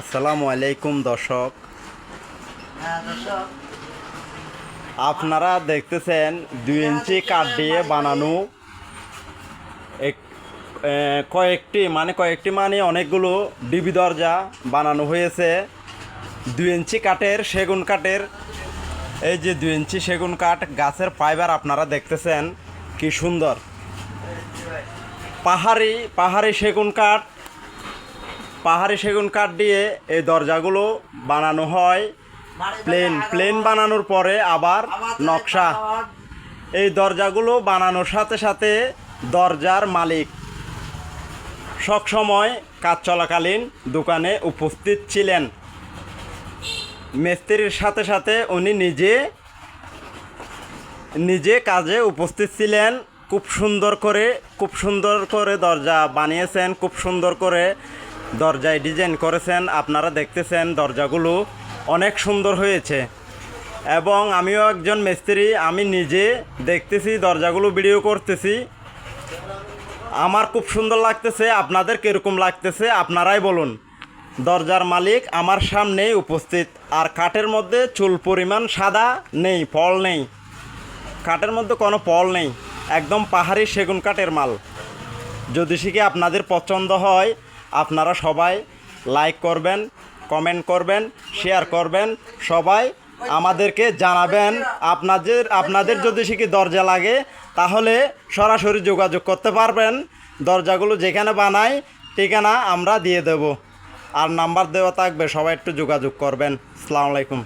আসসালামু আলাইকুম দর্শক, দর্শক আপনারা দেখতেছেন 2 ইঞ্চি কাঠ দিয়ে বানানো কয়েকটি অনেকগুলো ডিবি দরজা বানানো হয়েছে। 2 ইঞ্চি কাঠের সেগুন কাঠের, এই যে 2 ইঞ্চি সেগুন কাঠ গাছের ফাইবার আপনারা দেখতেছেন কি সুন্দর। পাহাড়ি সেগুন কাঠ দিয়ে এই দরজাগুলো বানানো হয়। প্লেন বানানোর পরে আবার নকশা। এই দরজাগুলো বানানোর সাথে সাথে দরজার মালিক সবসময় কাজ চলাকালীন দোকানে উপস্থিত ছিলেন। মিস্ত্রির সাথে সাথে উনি নিজে কাজে উপস্থিত ছিলেন। খুব সুন্দর করে দরজা বানিয়েছেন, খুব সুন্দর করে দরজায় ডিজাইন করেছেন। আপনারা দেখতেছেন দরজাগুলো অনেক সুন্দর হয়েছে এবং আমিও একজন মিস্ত্রি, আমি নিজে দেখতেছি দরজাগুলো, ভিডিও করতেছি। আমার খুব সুন্দর লাগতেছে। আপনাদের কীরকম লাগতেছে আপনারাই বলুন। দরজার মালিক আমার সামনেই উপস্থিত, আর কাঠের মধ্যে চুল পরিমাণ সাদা নেই, ফল নেই, কাঠের মধ্যে কোনো ফল নেই, একদম পাহাড়ি সেগুন কাঠের মাল। যদি শিখে আপনাদের পছন্দ হয় আপনারা সবাই লাইক করবেন, কমেন্ট করবেন, শেয়ার করবেন, সবাই আমাদেরকে জানাবেন। আপনাদের যদি শিখে দরজা লাগে তাহলে সরাসরি যোগাযোগ করতে পারবেন। দরজাগুলো যেখানে বানাই ঠিকানা আমরা দিয়ে দেব, আর নাম্বার দেওয়া থাকবে, সবাই একটু যোগাযোগ করবেন। আসসালামু আলাইকুম।